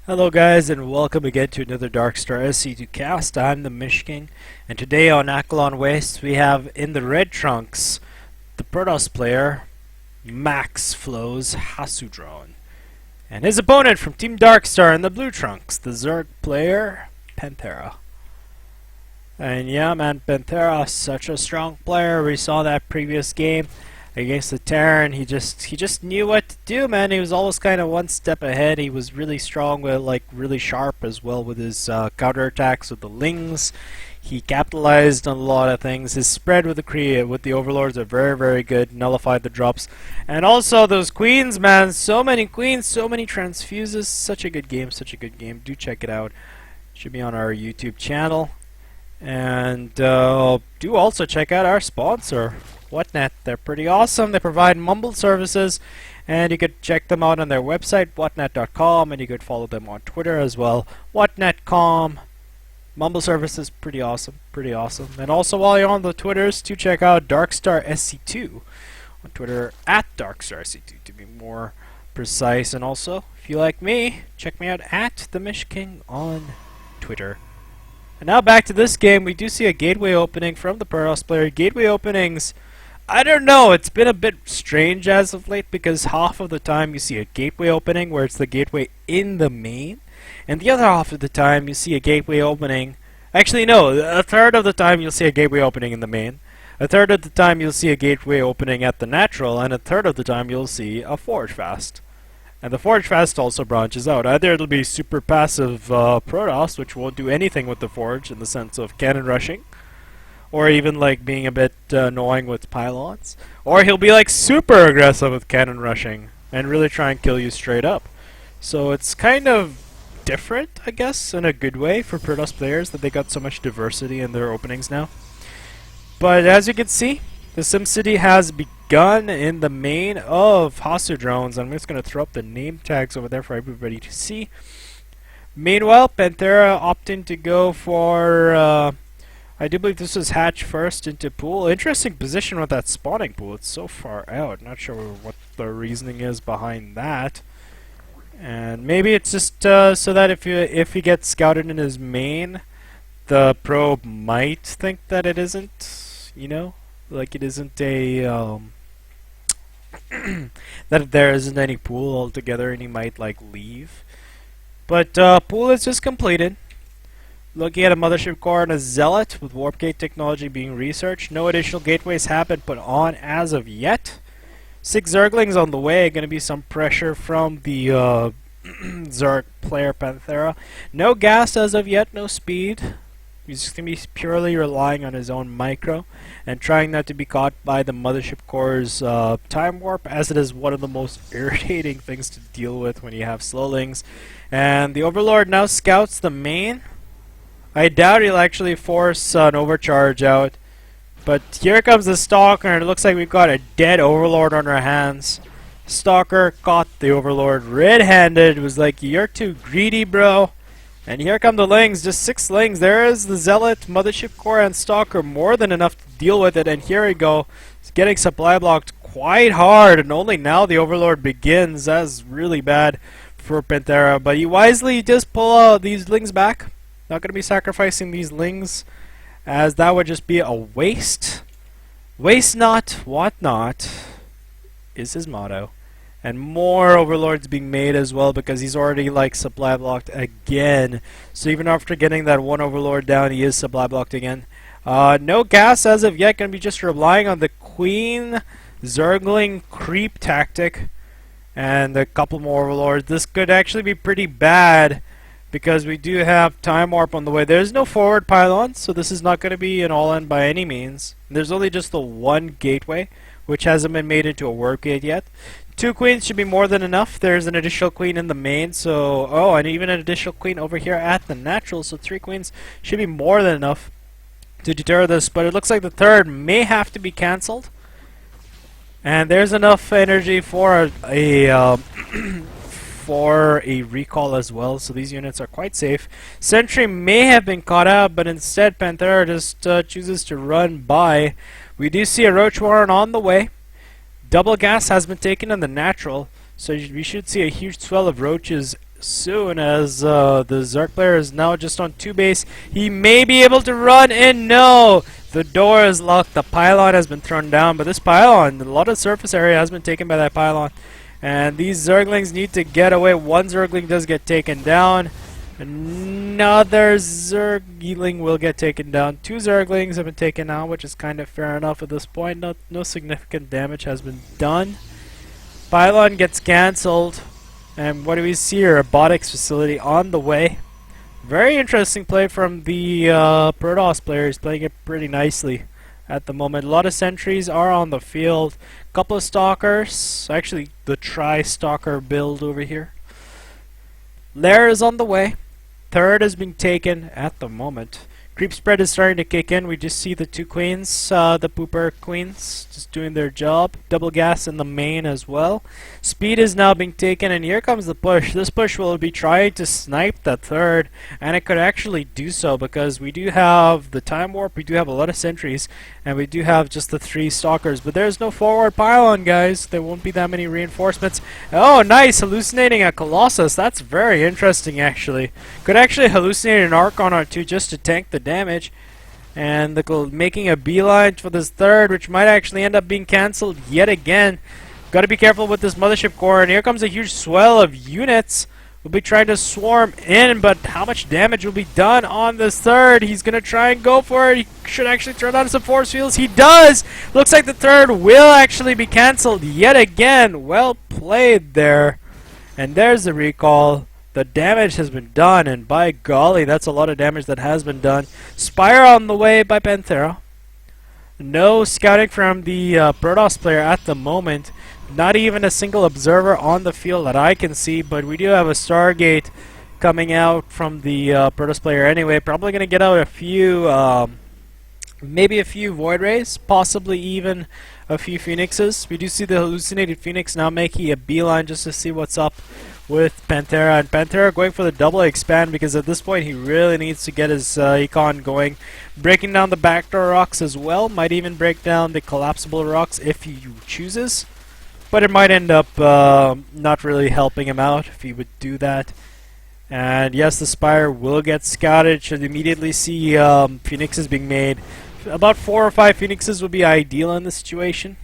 Hello guys and welcome again to another Darkstar SC2 cast. I'm the Mish King, and today on Akalon Waste we have in the red trunks the Protoss player Max Flow's Hasudrone, and his opponent from Team Darkstar in the blue trunks, the Zerg player Panthera. And yeah man, Panthera, such a strong player. We saw that previous game against the Terran. He just knew what to do, man. He was always kind of one step ahead. He was really strong with, really sharp as well with his counterattacks with the Lings. He capitalized on a lot of things. His spread with the Overlords are very, very good. Nullified the drops. And also those Queens, man. So many Queens, so many Transfuses. Such a good game, such a good game. Do check it out. Should be on our YouTube channel. And do also check out our sponsor, Whatnet. They're pretty awesome. They provide mumble services, and you could check them out on their website, whatnet.com, and you could follow them on Twitter as well, whatnet.com. Mumble services, pretty awesome, pretty awesome. And also, while you're on the Twitters, do check out Darkstar SC2 on Twitter, at Darkstar SC2 to be more precise. And also, if you like me, check me out at the Mish King on Twitter. And now back to this game. We do see a gateway opening from the Protoss player. Gateway openings, I don't know, it's been a bit strange as of late, because half of the time you see a gateway opening where it's the gateway in the main, and the other half of the time you see a gateway opening, actually no, a third of the time you'll see a gateway opening in the main, a third of the time you'll see a gateway opening at the natural, and a third of the time you'll see a forge fast. And the Forge Fast also branches out. Either it'll be super passive Protoss, which won't do anything with the Forge in the sense of cannon rushing, or even like being a bit annoying with pylons, or he'll be like super aggressive with cannon rushing and really try and kill you straight up. So it's kind of different, I guess, in a good way for Protoss players that they got so much diversity in their openings now. But as you can see, the SimCity has begun in the main of Hasudrones. I'm just going to throw up the name tags over there for everybody to see. Meanwhile, Panthera opting to go for, I do believe this was hatch first into pool. Interesting position with that spawning pool. It's so far out. Not sure what the reasoning is behind that. And maybe it's just so that if he gets scouted in his main, the probe might think that it isn't, you know? Like it isn't a that there isn't any pool altogether, and he might like leave. But pool is just completed. Looking at a mothership core and a zealot with warp gate technology being researched. No additional gateways have been put on as of yet. 6 Zerglings on the way. Going to be some pressure from the Zerg player Panthera. No gas as of yet. No speed. He's just going to be purely relying on his own micro and trying not to be caught by the mothership core's time warp, as it is one of the most irritating things to deal with when you have slowlings. And the Overlord now scouts the main. I doubt he'll actually force an overcharge out. But here comes the Stalker, and it looks like we've got a dead Overlord on our hands. Stalker caught the Overlord red-handed. Was like, you're too greedy, bro. And here come the Lings, just 6 Lings. There is the Zealot, Mothership Core, and Stalker, more than enough to deal with it. And here we go, it's getting supply blocked quite hard, and only now the Overlord begins. That's really bad for Panthera, but he wisely just pull these Lings back. Not going to be sacrificing these Lings, as that would just be a waste. Waste not, what not, is his motto. And more Overlords being made as well, because he's already like supply blocked again. So even after getting that one Overlord down, he is supply blocked again. No gas as of yet. Going to be just relying on the Queen Zergling creep tactic and a couple more Overlords. This could actually be pretty bad, because we do have time warp on the way. There's no forward pylon, so this is not going to be an all-in by any means. There's only just the one gateway, which hasn't been made into a warp gate yet. 2 queens should be more than enough. There's an additional queen in the main, so and even an additional queen over here at the natural, so 3 queens should be more than enough to deter this. But it looks like the third may have to be cancelled, and there's enough energy for a for a recall as well, so these units are quite safe. Sentry may have been caught out, but instead Panthera just chooses to run by. We do see a Roach Warren on the way. Double gas has been taken on the natural, so we should see a huge swell of roaches soon as the Zerg player is now just on 2 base. He may be able to run in. No! The door is locked. The pylon has been thrown down, but this pylon, a lot of surface area has been taken by that pylon. And these Zerglings need to get away. One Zergling does get taken down. Another Zergling will get taken down. 2 Zerglings have been taken out, which is kind of fair enough at this point. No significant damage has been done. Pylon gets cancelled. And what do we see here? A robotics facility on the way. Very interesting play from the Protoss player. He's playing it pretty nicely at the moment. A lot of sentries are on the field. Couple of stalkers. Actually, the tri-stalker build over here. Lair is on the way. Third is being taken at the moment. Creep spread is starting to kick in. We just see the 2 queens, the pooper queens, just doing their job. Double gas in the main as well. Speed is now being taken, and here comes the push. This push will be trying to snipe that third, and it could actually do so because we do have the time warp, we do have a lot of sentries, and we do have just the 3 stalkers. But there's no forward pylon, guys. There won't be that many reinforcements. Oh, nice! Hallucinating a Colossus. That's very interesting, actually. Could actually hallucinate an Archon or 2 just to tank the damage. And making a beeline for this third, which might actually end up being cancelled yet again. Got to be careful with this mothership core, and here comes a huge swell of units. We'll be trying to swarm in, but how much damage will be done on this third? He's going to try and go for it. He should actually turn on some force fields. He does! Looks like the third will actually be cancelled yet again. Well played there. And there's the recall. The damage has been done, and by golly, that's a lot of damage that has been done. Spire on the way by Panthera. No scouting from the Protoss player at the moment. Not even a single observer on the field that I can see, but we do have a Stargate coming out from the Protoss player anyway. Probably going to get out a few, maybe a few Void Rays, possibly even a few Phoenixes. We do see the hallucinated Phoenix now making a beeline just to see what's up with Panthera, and Panthera going for the double expand because at this point he really needs to get his econ going. Breaking down the backdoor rocks as well, might even break down the collapsible rocks if he chooses, but it might end up not really helping him out if he would do that. And yes, the Spire will get scouted. Should immediately see Phoenixes being made. About 4 or 5 Phoenixes would be ideal in this situation.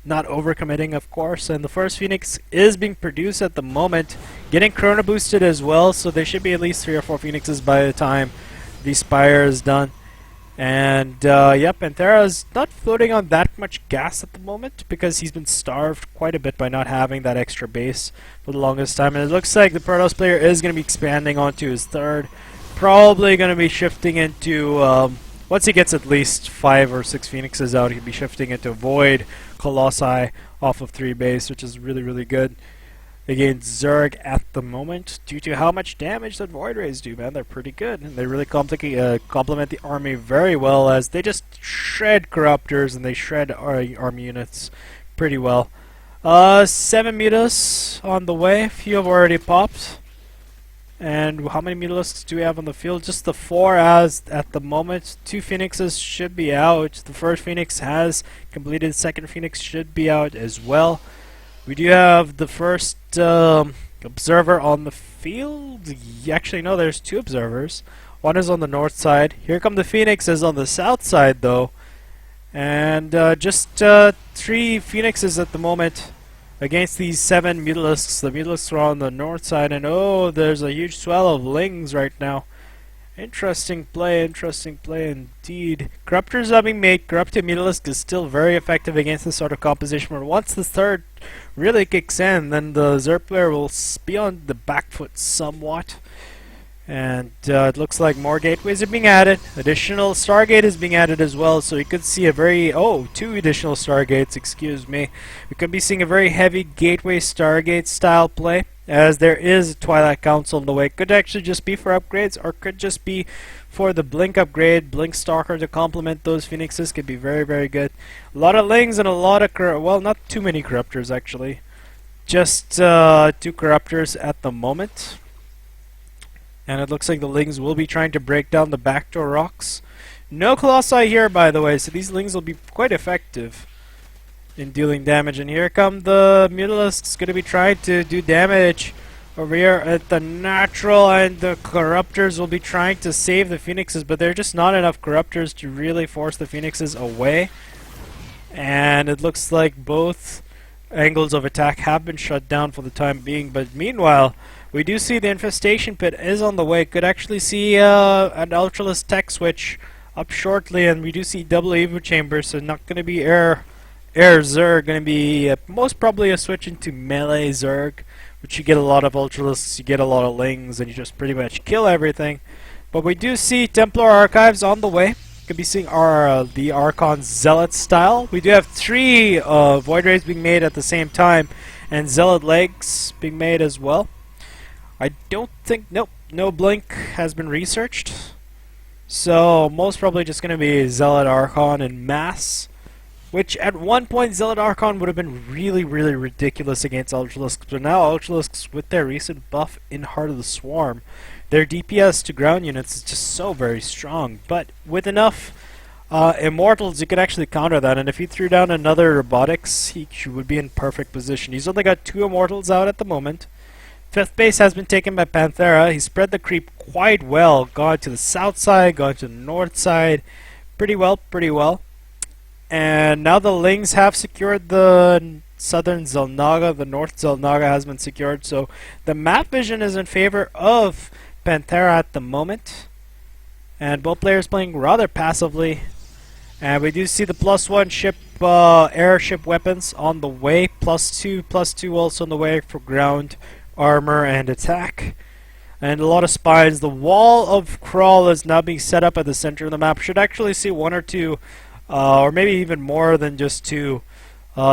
Not overcommitting, of course, and the first Phoenix is being produced at the moment, getting chrono boosted as well, so there should be at least 3 or 4 Phoenixes by the time the Spire is done. And yep, Panthera is not floating on that much gas at the moment because he's been starved quite a bit by not having that extra base for the longest time, and it looks like the Protoss player is going to be expanding onto his third, probably going to be shifting into once he gets at least 5 or 6 Phoenixes out, he'll be shifting into Void Colossi off of 3 base, which is really, really good against Zerg at the moment, due to how much damage that Void Rays do, man. They're pretty good, and they really complement the army very well, as they just shred Corruptors and they shred army units pretty well. 7 Mutas on the way, a few have already popped. And how many Mutalisks do we have on the field? Just the 4 as at the moment. 2 Phoenixes should be out. The first Phoenix has completed. The second Phoenix should be out as well. We do have the first observer on the field. Actually, no, there's 2 observers. One is on the north side. Here come the Phoenixes on the south side, though. And just 3 Phoenixes at the moment against these 7 Mutalisks. The Mutalisks are on the north side, and oh, there's a huge swell of Lings right now. Interesting play indeed. Corruptors are being made. Corrupted Mutalisk is still very effective against this sort of composition, but once the third really kicks in, then the Zerg player will be on the back foot somewhat. And it looks like more gateways are being added. Additional Stargate is being added as well, so you could see a very... 2 additional Stargates, excuse me. We could be seeing a very heavy gateway Stargate style play, as there is a Twilight Council in the way. Could actually just be for upgrades, or could just be for the Blink upgrade. Blink Stalker to complement those Phoenixes could be very, very good. A lot of Lings and a lot of... well, not too many Corruptors, actually. Just 2 Corruptors at the moment. And it looks like the Lings will be trying to break down the backdoor rocks. No Colossi here, by the way, so these Lings will be quite effective in dealing damage. And here come the Mutalisks, going to be trying to do damage over here at the natural, and the corruptors will be trying to save the phoenixes, but there are just not enough corruptors to really force the phoenixes away. And it looks like both angles of attack have been shut down for the time being, but meanwhile we do see the infestation pit is on the way. Could actually see an Ultralisk tech switch up shortly, and we do see double Evo chambers, so not going to be air Zerg, going to be most probably a switch into melee Zerg, which you get a lot of Ultralisks, you get a lot of Lings, and you just pretty much kill everything. But we do see Templar Archives on the way. Could be seeing the Archon Zealot style. We do have 3 Void Rays being made at the same time, and Zealot legs being made as well. I don't think, nope, no Blink has been researched. So most probably just going to be Zealot Archon in mass, which at one point Zealot Archon would have been really, really ridiculous against Ultralisks. But now Ultralisks, with their recent buff in Heart of the Swarm, their DPS to ground units is just so very strong. But with enough Immortals, you could actually counter that. And if he threw down another Robotics, he would be in perfect position. He's only got 2 Immortals out at the moment. 5th base has been taken by Panthera. He spread the creep quite well. Gone to the south side, gone to the north side. Pretty well, pretty well. And now the Lings have secured the southern Zelnaga. The north Zelnaga has been secured. So the map vision is in favor of Panthera at the moment. And both players playing rather passively. And we do see the +1 ship, airship weapons on the way. +2 also on the way for ground armor and attack, and a lot of spines. The wall of crawl is now being set up at the center of the map. Should actually see 1 or 2 or maybe even more than just 2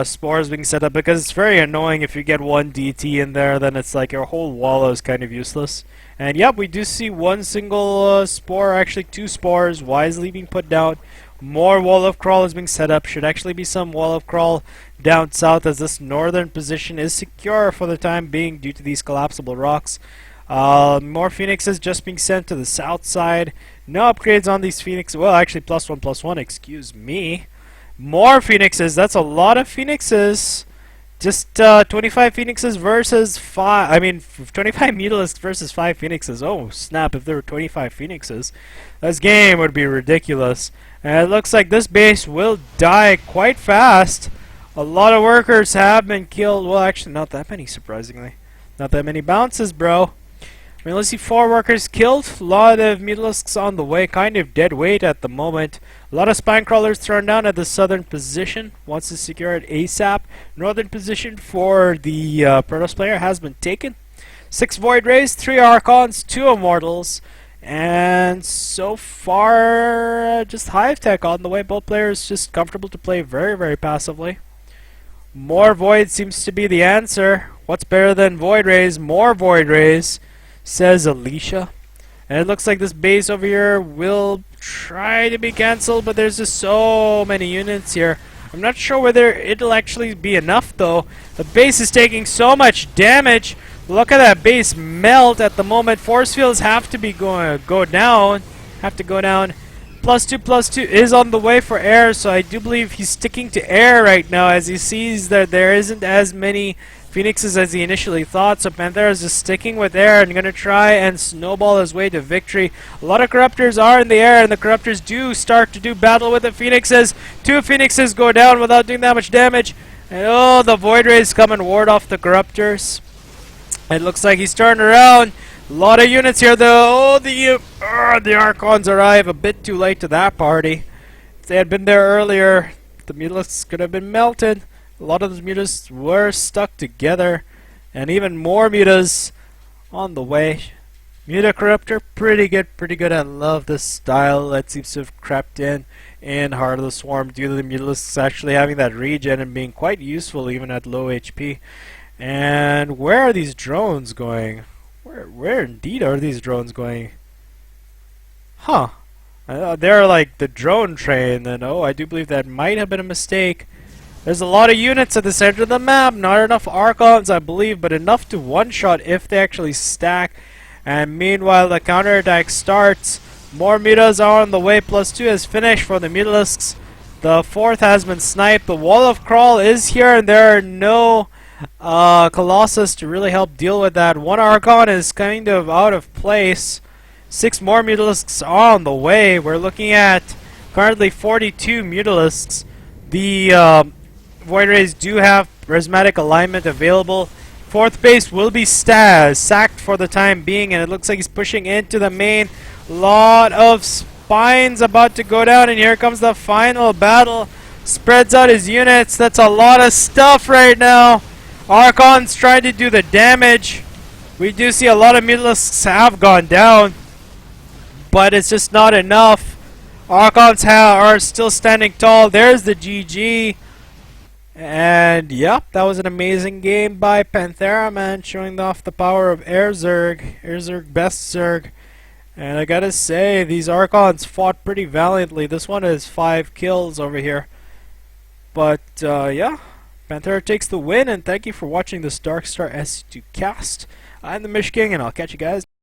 spores being set up, because it's very annoying if you get 1 DT in there, then it's like your whole wall is kind of useless. And yep, we do see 1 single spore, actually 2 spores wisely being put down. More wall of crawl is being set up. Should actually be some wall of crawl down south, as this northern position is secure for the time being due to these collapsible rocks. More phoenixes just being sent to the south side. No upgrades on these phoenixes. Well, actually +1/+1, excuse me. More phoenixes. That's a lot of phoenixes. Just 25 phoenixes versus 5. I mean, 25 Mutalisks versus 5 phoenixes. Oh, snap. If there were 25 phoenixes, this game would be ridiculous. And it looks like this base will die quite fast. A lot of workers have been killed. Well, actually, not that many, surprisingly. Not that many bounces, bro. I mean, let's see, 4 workers killed. A lot of Mutalisks on the way. Kind of dead weight at the moment. A lot of spine crawlers thrown down at the southern position. Wants to secure it ASAP. Northern position for the Protoss player has been taken. 6 Void Rays, 3 Archons, 2 Immortals. And so far, just Hive Tech on the way. Both players just comfortable to play very, very passively. More Void seems to be the answer. What's better than Void Rays? More Void Rays, says Alicia. And it looks like this base over here will try to be cancelled, but there's just so many units here. I'm not sure whether it'll actually be enough, though. The base is taking so much damage. Look at that base melt at the moment. Force fields have to be go down. Have to go down. +2/+2 is on the way for air, so I do believe he's sticking to air right now, as he sees that there isn't as many phoenixes as he initially thought. So Panthera is just sticking with air and going to try and snowball his way to victory. A lot of corruptors are in the air, and the corruptors do start to do battle with the phoenixes. 2 phoenixes go down without doing that much damage. And oh, the Void Rays come and ward off the corruptors. It looks like he's turned around. A lot of units here, though. Oh, the Archons arrive a bit too late to that party. If they had been there earlier, the Mutalisks could have been melted. A lot of the Mutas were stuck together. And even more Mutas on the way. Muta Corruptor, pretty good, pretty good. I love this style that seems to have crept in Heart of the Swarm due to the Mutalisks actually having that regen and being quite useful even at low HP. And where are these drones going? Where indeed are these drones going? Huh. They're like the drone train, and oh, I do believe that might have been a mistake. There's a lot of units at the center of the map. Not enough Archons, I believe, but enough to one-shot if they actually stack. And meanwhile, the counterattack starts. More Mutas are on the way. +2 is finished for the Mutalisks. The 4th has been sniped. The wall of crawl is here, and there are no Colossus to really help deal with that. One Archon is kind of out of place. 6 more Mutalisks are on the way. We're looking at currently 42 Mutalisks. The Void Rays do have Prismatic Alignment available. 4th base will be sacked for the time being, and it looks like he's pushing into the main. Lot of spines about to go down, and here comes the final battle. Spreads out his units. That's a lot of stuff right now. Archon's trying to do the damage. We do see a lot of Mutalisks have gone down, but it's just not enough. Archons are still standing tall. There's the GG. And yep, that was an amazing game by Panthera, man, showing off the power of Air Zerg. Air Zerg, best Zerg. And I gotta say, these Archons fought pretty valiantly. This one has 5 kills over here. But yeah, Panthera takes the win, and thank you for watching this Darkstar SC2 cast. I'm the Mish King, and I'll catch you guys.